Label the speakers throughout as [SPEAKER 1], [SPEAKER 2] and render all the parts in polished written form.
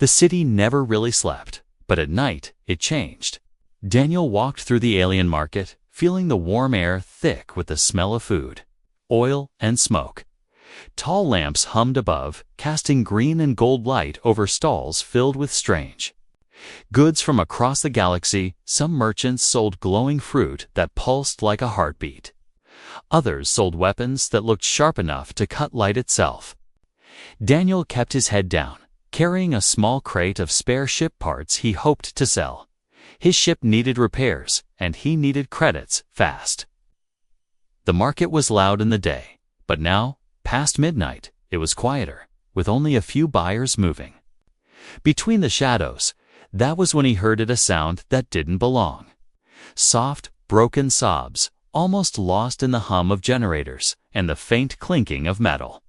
[SPEAKER 1] The city never really slept, but at night it changed. Daniel walked through the alien market, feeling the warm air thick with the smell of food, oil, and smoke. Tall lamps hummed above, casting green and gold light over stalls filled with strange goods from across the galaxy. Some merchants sold glowing fruit that pulsed like a heartbeat. Others sold weapons that looked sharp enough to cut light itself. Daniel kept his head down, carrying a small crate of spare ship parts he hoped to sell. His ship needed repairs, and he needed credits fast. The market was loud in the day, but now, past midnight, it was quieter, with only a few buyers moving. Between the shadows, that was when he heard a sound that didn't belong. Soft, broken sobs, almost lost in the hum of generators and the faint clinking of metal.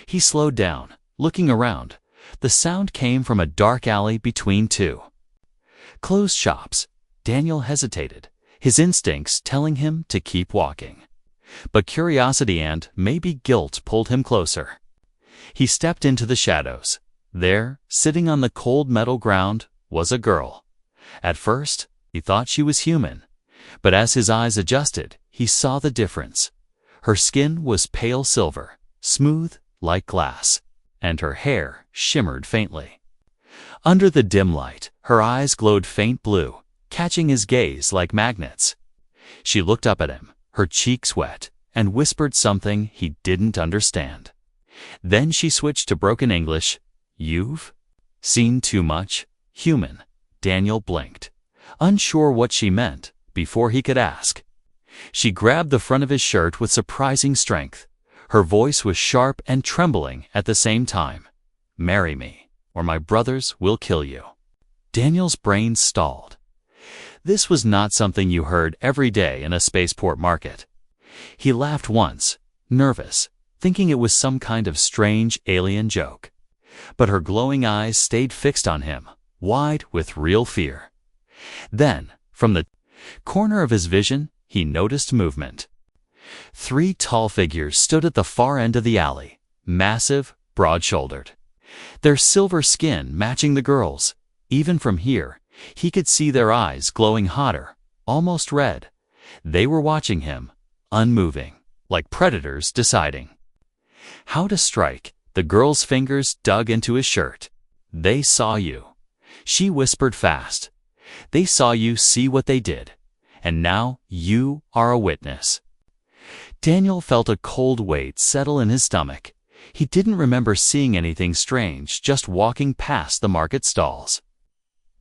[SPEAKER 1] He slowed down, looking around. The sound came from a dark alley between two closed shops. Daniel hesitated, his instincts telling him to keep walking. But curiosity and maybe guilt pulled him closer. He stepped into the shadows. There, sitting on the cold metal ground, was a girl. At first, he thought she was human, but as his eyes adjusted, he saw the difference. Her skin was pale silver, smooth like glass, and her hair shimmered faintly. Under the dim light, her eyes glowed faint blue, catching his gaze like magnets. She looked up at him, her cheeks wet, and whispered something he didn't understand. Then she switched to broken English. "You've seen too much human." Daniel blinked, unsure what she meant, before he could ask. She grabbed the front of his shirt with surprising strength. Her voice was sharp and trembling at the same time. "Marry me, or my brothers will kill you." Daniel's brain stalled. This was not something you heard every day in a spaceport market. He laughed once, nervous, thinking it was some kind of strange alien joke. But her glowing eyes stayed fixed on him, wide with real fear. Then, from the corner of his vision, he noticed movement. 3 tall figures stood at the far end of the alley, massive, broad-shouldered. Their silver skin matching the girl's. Even from here, he could see their eyes glowing hotter, almost red. They were watching him, unmoving, like predators deciding how to strike. The girl's fingers dug into his shirt. "They saw you," she whispered fast. "They saw you see what they did, and now you are a witness." Daniel felt a cold weight settle in his stomach. He didn't remember seeing anything strange just walking past the market stalls.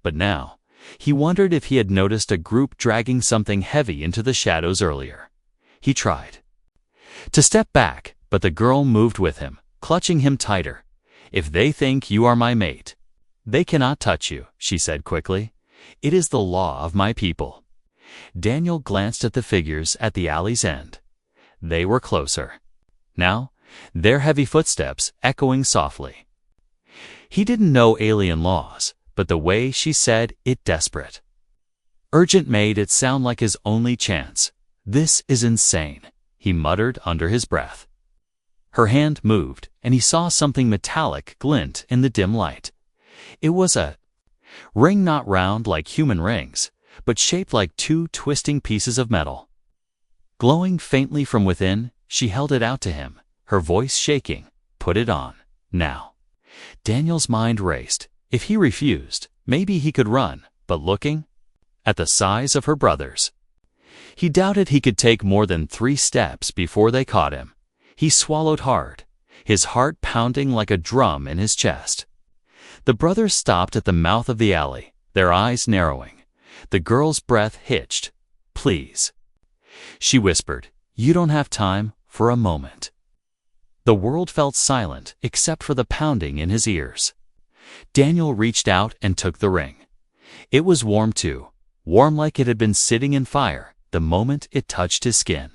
[SPEAKER 1] But now, he wondered if he had noticed a group dragging something heavy into the shadows earlier. He tried to step back, but the girl moved with him, clutching him tighter. "If they think you are my mate, they cannot touch you," she said quickly. "It is the law of my people." Daniel glanced at the figures at the alley's end. They were closer now, their heavy footsteps echoing softly. He didn't know alien laws, but the way she said it desperate, urgent made it sound like his only chance. "This is insane," he muttered under his breath. Her hand moved, and he saw something metallic glint in the dim light. It was a ring, not round like human rings, but shaped like 2 twisting pieces of metal. Glowing faintly from within, she held it out to him, her voice shaking. "Put it on, now." Daniel's mind raced. If he refused, maybe he could run, but looking at the size of her brothers, he doubted he could take more than 3 steps before they caught him. He swallowed hard, his heart pounding like a drum in his chest. The brothers stopped at the mouth of the alley, their eyes narrowing. The girl's breath hitched. "Please," she whispered, "you don't have time for a moment." The world felt silent except for the pounding in his ears. Daniel reached out and took the ring. It was warm too, warm like it had been sitting in fire the moment it touched his skin.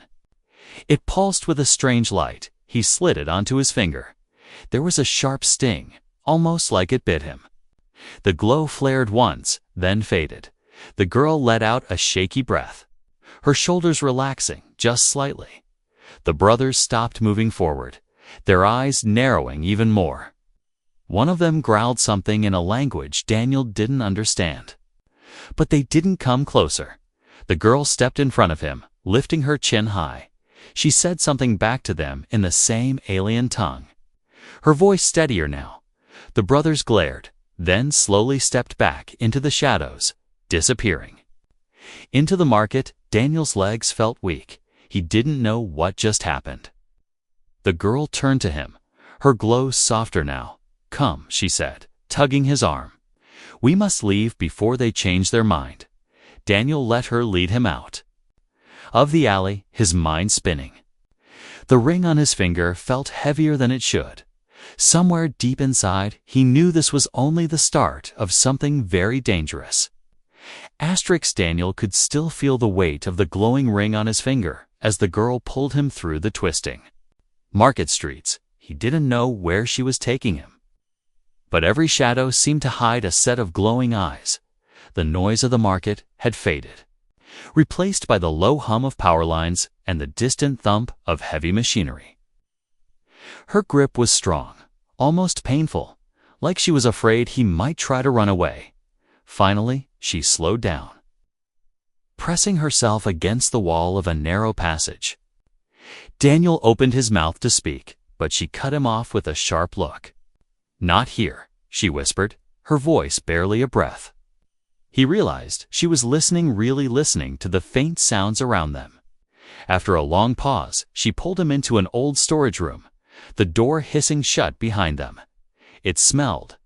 [SPEAKER 1] It pulsed with a strange light. He slid it onto his finger. There was a sharp sting, almost like it bit him. The glow flared once, then faded. The girl let out a shaky breath, her shoulders relaxing just slightly. The brothers stopped moving forward, their eyes narrowing even more. One of them growled something in a language Daniel didn't understand. But they didn't come closer. The girl stepped in front of him, lifting her chin high. She said something back to them in the same alien tongue. Her voice steadier now. The brothers glared, then slowly stepped back into the shadows, disappearing. Into the market, Daniel's legs felt weak. He didn't know what just happened. The girl turned to him, her glow softer now. "Come," she said, tugging his arm. "We must leave before they change their mind." Daniel let her lead him out of the alley, his mind spinning. The ring on his finger felt heavier than it should. Somewhere deep inside, he knew this was only the start of something very dangerous. Daniel could still feel the weight of the glowing ring on his finger as the girl pulled him through the twisting market streets. He didn't know where she was taking him. But every shadow seemed to hide a set of glowing eyes. The noise of the market had faded, replaced by the low hum of power lines and the distant thump of heavy machinery. Her grip was strong, almost painful, like she was afraid he might try to run away. Finally, she slowed down, pressing herself against the wall of a narrow passage. Daniel opened his mouth to speak, but she cut him off with a sharp look. "Not here," she whispered, her voice barely a breath. He realized she was really listening to the faint sounds around them. After a long pause, she pulled him into an old storage room, the door hissing shut behind them. It smelled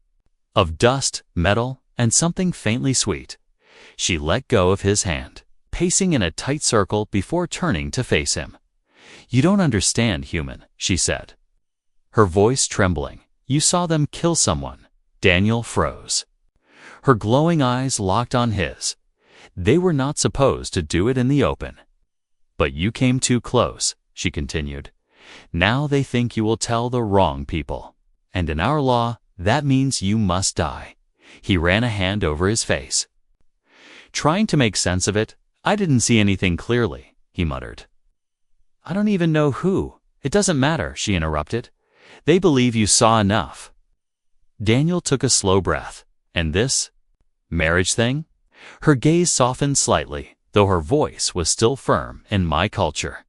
[SPEAKER 1] of dust, metal, and something faintly sweet. She let go of his hand, pacing in a tight circle before turning to face him. "You don't understand, human," she said, her voice trembling. "You saw them kill someone." Daniel froze. Her glowing eyes locked on his. "They were not supposed to do it in the open." "But you came too close," she continued. "Now they think you will tell the wrong people. And in our law, that means you must die." He ran a hand over his face. Trying to make sense of it, "I didn't see anything clearly," he muttered. "I don't even know who." "It doesn't matter," she interrupted. "They believe you saw enough." Daniel took a slow breath. "And this marriage thing?" Her gaze softened slightly, though her voice was still firm. "In my culture,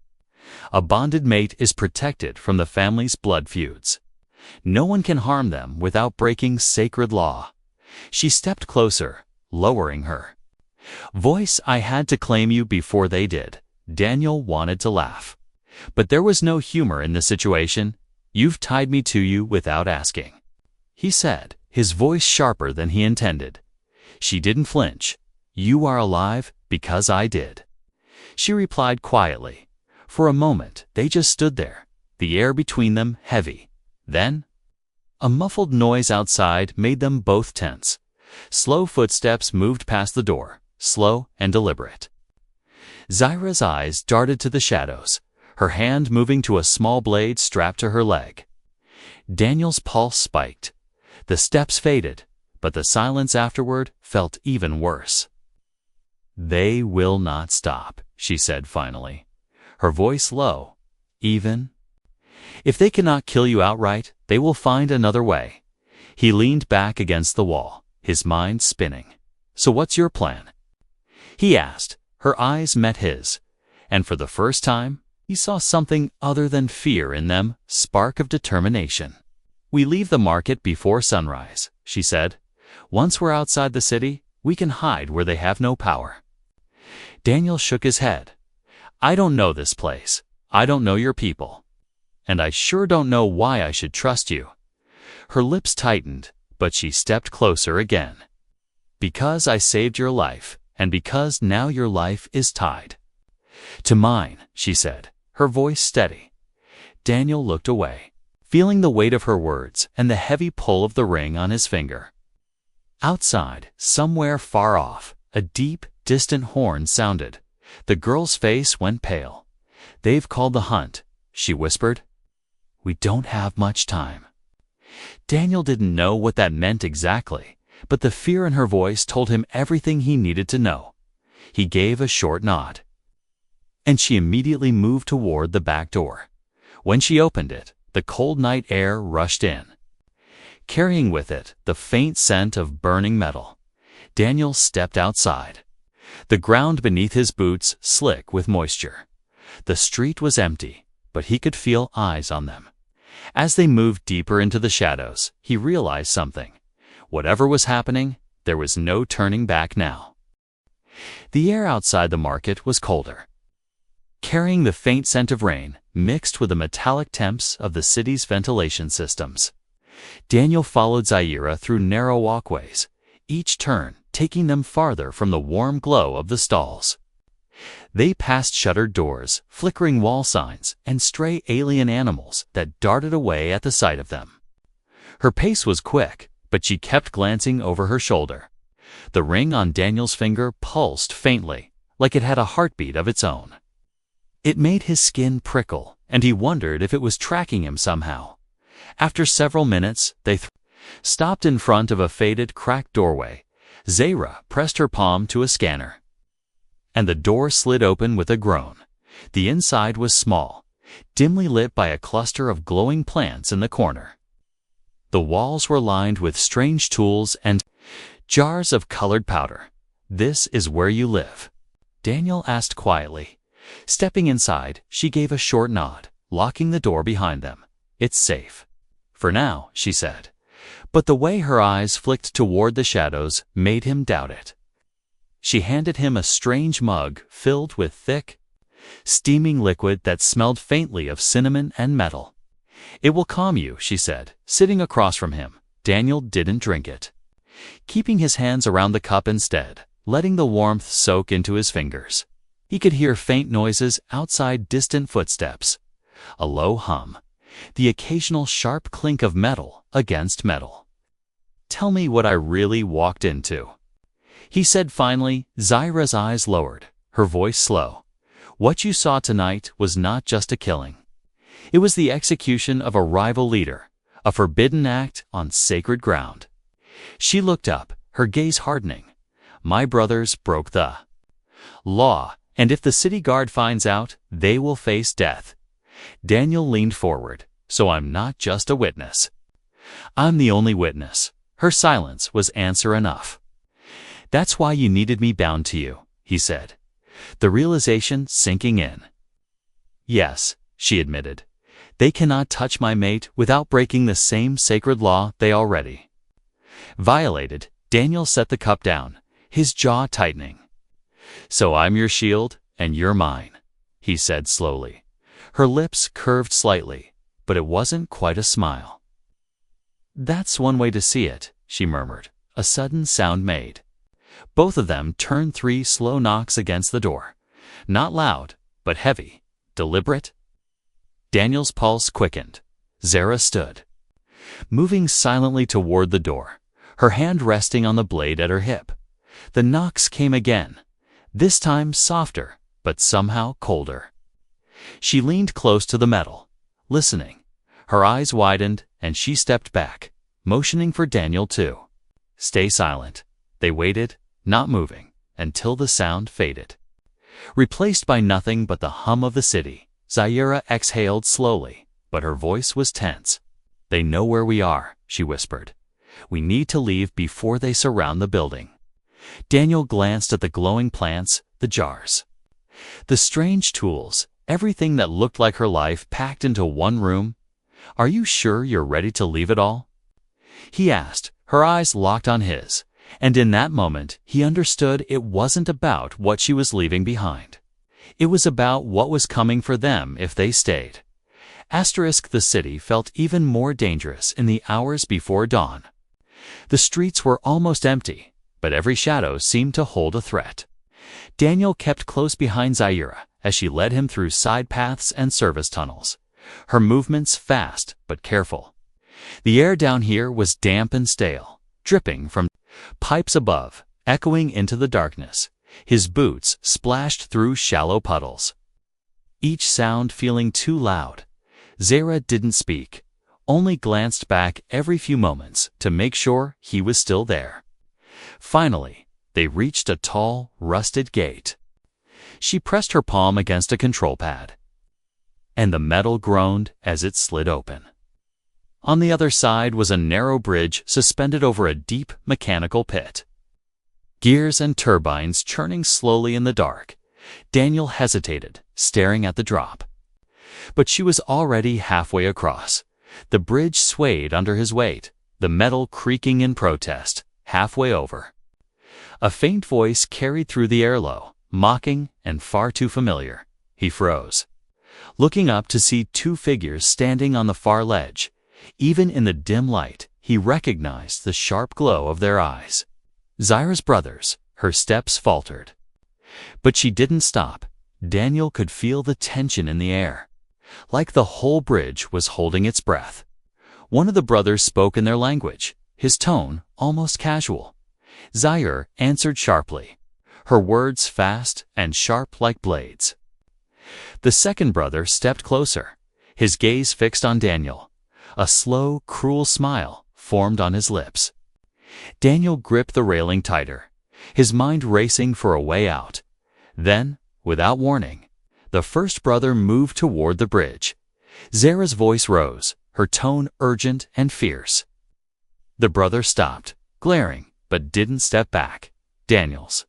[SPEAKER 1] a bonded mate is protected from the family's blood feuds. No one can harm them without breaking sacred law." She stepped closer, lowering her voice. "I had to claim you before they did." Daniel wanted to laugh, but there was no humor in the situation. "You've tied me to you without asking," he said, his voice sharper than he intended. She didn't flinch. "You are alive because I did," she replied quietly. For a moment, they just stood there, the air between them heavy. Then, a muffled noise outside made them both tense. Slow footsteps moved past the door, slow and deliberate. Zyra's eyes darted to the shadows, her hand moving to a small blade strapped to her leg. Daniel's pulse spiked. The steps faded, but the silence afterward felt even worse. "They will not stop," she said finally, her voice low. "Even if they cannot kill you outright, they will find another way." He leaned back against the wall, his mind spinning. "So what's your plan?" he asked. Her eyes met his, and for the first time, he saw something other than fear in them, spark of determination. "We leave the market before sunrise," she said. "Once we're outside the city, we can hide where they have no power." Daniel shook his head. "I don't know this place. I don't know your people. And I sure don't know why I should trust you." Her lips tightened, but she stepped closer again. "Because I saved your life, and because now your life is tied to mine," she said, her voice steady. Daniel looked away, feeling the weight of her words and the heavy pull of the ring on his finger. Outside, somewhere far off, a deep, distant horn sounded. The girl's face went pale. "They've called the hunt," she whispered. "We don't have much time." Daniel didn't know what that meant exactly, but the fear in her voice told him everything he needed to know. He gave a short nod, and she immediately moved toward the back door. When she opened it, the cold night air rushed in. carrying with it the faint scent of burning metal. Daniel stepped outside. The ground beneath his boots slick with moisture. The street was empty, but he could feel eyes on them. As they moved deeper into the shadows, he realized something. Whatever was happening, there was no turning back now. The air outside the market was colder, carrying the faint scent of rain mixed with the metallic temps of the city's ventilation systems. Daniel followed Zaira through narrow walkways, each turn taking them farther from the warm glow of the stalls. They passed shuttered doors, flickering wall signs, and stray alien animals that darted away at the sight of them. Her pace was quick, but she kept glancing over her shoulder. The ring on Daniel's finger pulsed faintly, like it had a heartbeat of its own. It made his skin prickle, and he wondered if it was tracking him somehow. After several minutes, they stopped in front of a faded, cracked doorway. Zaira pressed her palm to a scanner, and the door slid open with a groan. The inside was small, dimly lit by a cluster of glowing plants in the corner. The walls were lined with strange tools and jars of colored powder. "This is where you live?" Daniel asked quietly. Stepping inside, she gave a short nod, locking the door behind them. "It's safe for now," she said. But the way her eyes flicked toward the shadows made him doubt it. She handed him a strange mug filled with thick, steaming liquid that smelled faintly of cinnamon and metal. "It will calm you," she said, sitting across from him. Daniel didn't drink it, keeping his hands around the cup instead, letting the warmth soak into his fingers. He could hear faint noises outside, distant footsteps, a low hum, the occasional sharp clink of metal against metal. "Tell me what I really walked into," he said finally. Zaira's eyes lowered, her voice slow. "What you saw tonight was not just a killing. It was the execution of a rival leader, a forbidden act on sacred ground." She looked up, her gaze hardening. "My brothers broke the law, and if the city guard finds out, they will face death." Daniel leaned forward. "So I'm not just a witness." "I'm the only witness." Her silence was answer enough. "That's why you needed me bound to you," he said, the realization sinking in. "Yes," she admitted. "They cannot touch my mate without breaking the same sacred law they already violated." Daniel set the cup down, his jaw tightening. "So I'm your shield, and you're mine," he said slowly. Her lips curved slightly, but it wasn't quite a smile. "That's one way to see it," she murmured. A sudden sound made. Both of them turned 3 slow knocks against the door. Not loud, but heavy, deliberate. Daniel's pulse quickened. Zaira stood, moving silently toward the door, her hand resting on the blade at her hip. The knocks came again, this time softer, but somehow colder. She leaned close to the metal, listening. Her eyes widened, and she stepped back, motioning for Daniel to stay silent. They waited, not moving, until the sound faded, replaced by nothing but the hum of the city. Zaira exhaled slowly, but her voice was tense. "They know where we are," she whispered. "We need to leave before they surround the building." Daniel glanced at the glowing plants, the jars, the strange tools, everything that looked like her life packed into one room. "Are you sure you're ready to leave it all?" he asked, her eyes locked on his. And in that moment, he understood it wasn't about what she was leaving behind. It was about what was coming for them if they stayed. The city felt even more dangerous in the hours before dawn. The streets were almost empty, but every shadow seemed to hold a threat. Daniel kept close behind Zaira as she led him through side paths and service tunnels, her movements fast but careful. The air down here was damp and stale, dripping from pipes above, echoing into the darkness. His boots splashed through shallow puddles, each sound feeling too loud. Zaira didn't speak, only glanced back every few moments to make sure he was still there. Finally, they reached a tall, rusted gate. She pressed her palm against a control pad, and the metal groaned as it slid open. On the other side was a narrow bridge suspended over a deep mechanical pit. Gears and turbines churning slowly in the dark. Daniel hesitated, staring at the drop. But she was already halfway across. The bridge swayed under his weight, the metal creaking in protest, halfway over. A faint voice carried through the airlow, mocking and far too familiar. He froze, looking up to see two figures standing on the far ledge. Even in the dim light, he recognized the sharp glow of their eyes. Zyra's brothers. Her steps faltered. But she didn't stop. Daniel could feel the tension in the air, like the whole bridge was holding its breath. One of the brothers spoke in their language, his tone almost casual. Zyra answered sharply, her words fast and sharp like blades. The second brother stepped closer, his gaze fixed on Daniel. A slow, cruel smile formed on his lips. Daniel gripped the railing tighter, his mind racing for a way out. Then, without warning, the first brother moved toward the bridge. Zyra's voice rose, her tone urgent and fierce. The brother stopped, glaring, but didn't step back. Daniel's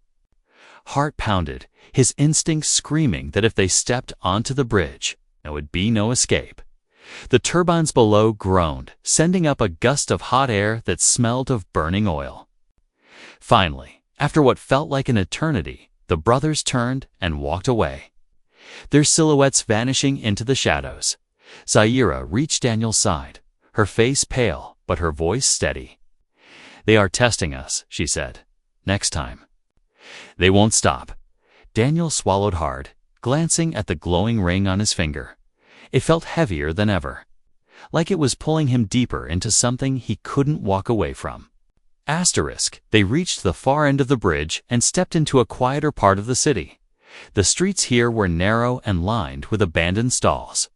[SPEAKER 1] heart pounded, his instincts screaming that if they stepped onto the bridge, there would be no escape. The turbines below groaned, sending up a gust of hot air that smelled of burning oil. Finally, after what felt like an eternity, the brothers turned and walked away, their silhouettes vanishing into the shadows. Zyra reached Daniel's side, her face pale but her voice steady. "They are testing us," she said. "Next time they won't stop." Daniel swallowed hard, glancing at the glowing ring on his finger. It felt heavier than ever, like it was pulling him deeper into something he couldn't walk away from. They reached the far end of the bridge and stepped into a quieter part of the city. The streets here were narrow and lined with abandoned stalls,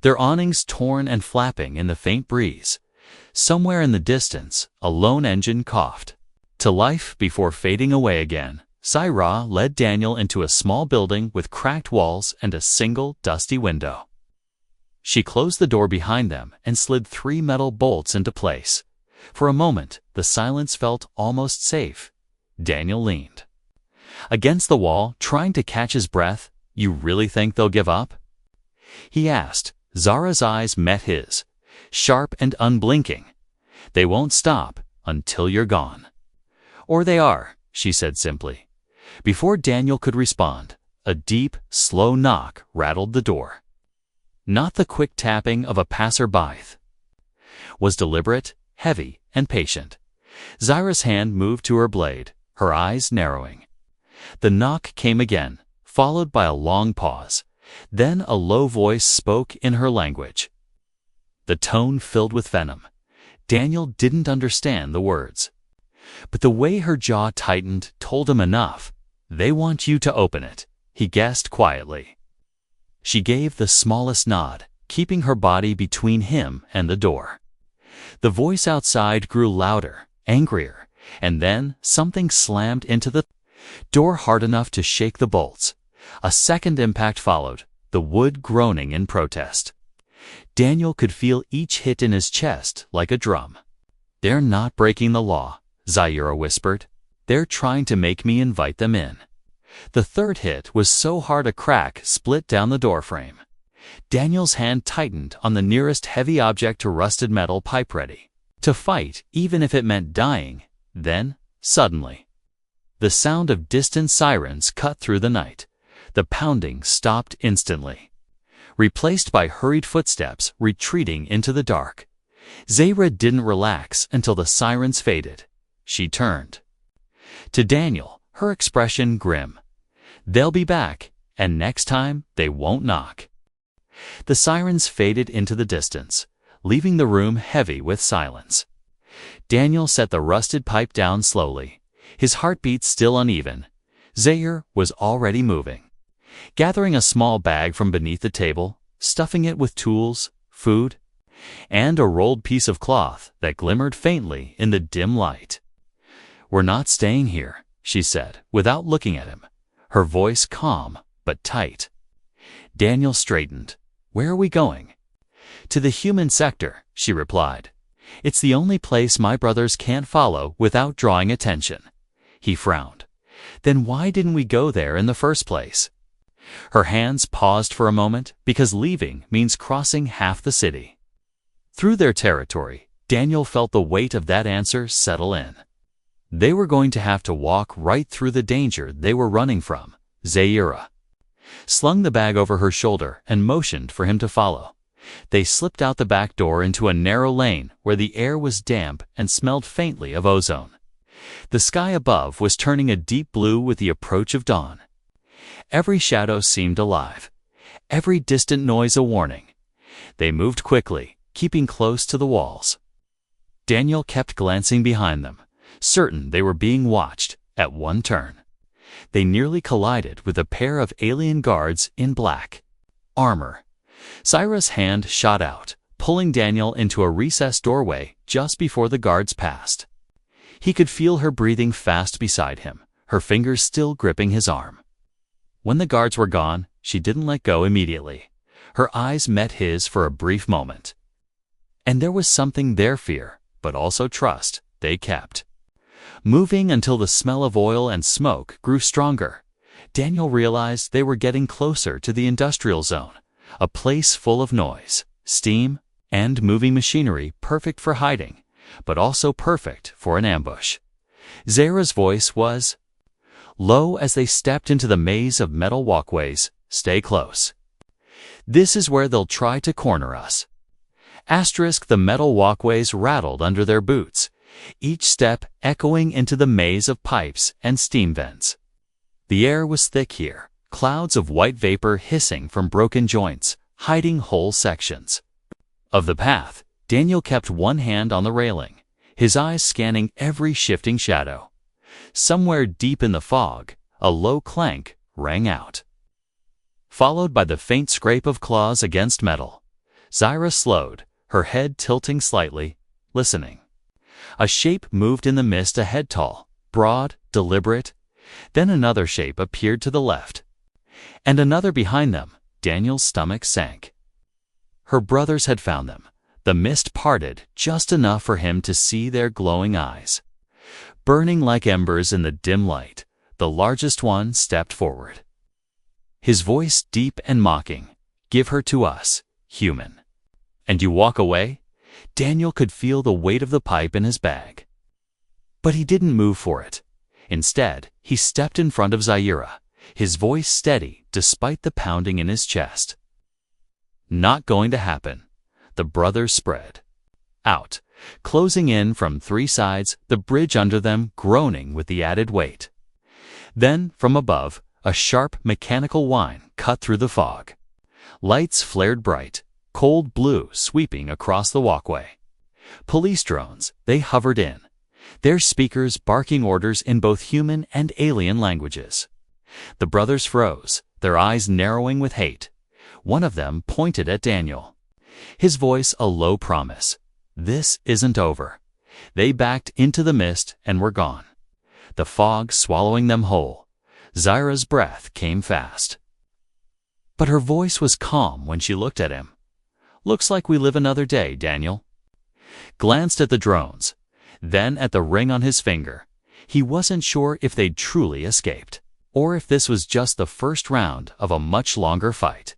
[SPEAKER 1] their awnings torn and flapping in the faint breeze. Somewhere in the distance, a lone engine coughed to life before fading away again. Zyra led Daniel into a small building with cracked walls and a single dusty window. She closed the door behind them and slid 3 metal bolts into place. For a moment, the silence felt almost safe. Daniel leaned against the wall, trying to catch his breath. "You really think they'll give up?" he asked. Zyra's eyes met his, sharp and unblinking. "They won't stop until you're gone." "Or they are," she said simply. Before Daniel could respond, a deep, slow knock rattled the door. Not the quick tapping of a passerby. Was deliberate, heavy, and patient. Zyra's hand moved to her blade, her eyes narrowing. The knock came again, followed by a long pause. Then a low voice spoke in her language, the tone filled with venom. Daniel didn't understand the words, but the way her jaw tightened told him enough. "They want you to open it," he guessed quietly. She gave the smallest nod, keeping her body between him and the door. The voice outside grew louder, angrier, and then something slammed into the door hard enough to shake the bolts. A second impact followed, the wood groaning in protest. Daniel could feel each hit in his chest like a drum. "They're not breaking the law," Zyra whispered. "They're trying to make me invite them in." The third hit was so hard a crack split down the doorframe. Daniel's hand tightened on the nearest heavy object to rusted metal, pipe ready to fight, even if it meant dying. Then, suddenly, the sound of distant sirens cut through the night. The pounding stopped instantly, replaced by hurried footsteps retreating into the dark. Zyra didn't relax until the sirens faded. She turned to Daniel, her expression grim. "They'll be back, and next time they won't knock." The sirens faded into the distance, leaving the room heavy with silence. Daniel set the rusted pipe down slowly, his heartbeat still uneven. Zyra was already moving, gathering a small bag from beneath the table, stuffing it with tools, food, and a rolled piece of cloth that glimmered faintly in the dim light. "We're not staying here," she said, without looking at him, her voice calm but tight. Daniel straightened. "Where are we going?" "To the human sector," she replied. "It's the only place my brothers can't follow without drawing attention." He frowned. "Then why didn't we go there in the first place?" Her hands paused for a moment because leaving means crossing half the city. Through their territory, Daniel felt the weight of that answer settle in. They were going to have to walk right through the danger they were running from. Zaira slung the bag over her shoulder and motioned for him to follow. They slipped out the back door into a narrow lane where the air was damp and smelled faintly of ozone. The sky above was turning a deep blue with the approach of dawn. Every shadow seemed alive, every distant noise a warning. They moved quickly, keeping close to the walls. Daniel kept glancing behind them, certain they were being watched. At one turn, they nearly collided with a pair of alien guards in black armor. Zaira's hand shot out, pulling Daniel into a recessed doorway just before the guards passed. He could feel her breathing fast beside him, her fingers still gripping his arm. When the guards were gone, she didn't let go immediately. Her eyes met his for a brief moment. And there was something their fear, but also trust, they kept. Moving until the smell of oil and smoke grew stronger, Daniel realized they were getting closer to the industrial zone, a place full of noise, steam, and moving machinery perfect for hiding, but also perfect for an ambush. Zaira's voice was low as they stepped into the maze of metal walkways. "Stay close. This is where they'll try to corner us." The metal walkways rattled under their boots, each step echoing into the maze of pipes and steam vents. The air was thick here, clouds of white vapor hissing from broken joints, hiding whole sections. Of the path, Daniel kept one hand on the railing, his eyes scanning every shifting shadow. Somewhere deep in the fog, a low clank rang out, followed by the faint scrape of claws against metal. Zaira slowed, her head tilting slightly, listening. A shape moved in the mist ahead, tall, broad, deliberate. Then another shape appeared to the left, and another behind them. Daniel's stomach sank. Her brothers had found them. The mist parted just enough for him to see their glowing eyes. Burning like embers in the dim light, the largest one stepped forward. His voice deep and mocking. "Give her to us, human." "And you walk away?" Daniel could feel the weight of the pipe in his bag. But he didn't move for it. Instead, he stepped in front of Zaira, his voice steady despite the pounding in his chest. "Not going to happen." The brothers spread out, closing in from three sides, the bridge under them groaning with the added weight. Then, from above, a sharp mechanical whine cut through the fog. Lights flared bright, cold blue sweeping across the walkway. Police drones, they hovered in, their speakers barking orders in both human and alien languages. The brothers froze, their eyes narrowing with hate. One of them pointed at Daniel, his voice a low promise. "This isn't over." They backed into the mist and were gone, the fog swallowing them whole. Zaira's breath came fast, but her voice was calm when she looked at him. "Looks like we live another day, Daniel." Glanced at the drones, then at the ring on his finger. He wasn't sure if they'd truly escaped, or if this was just the first round of a much longer fight.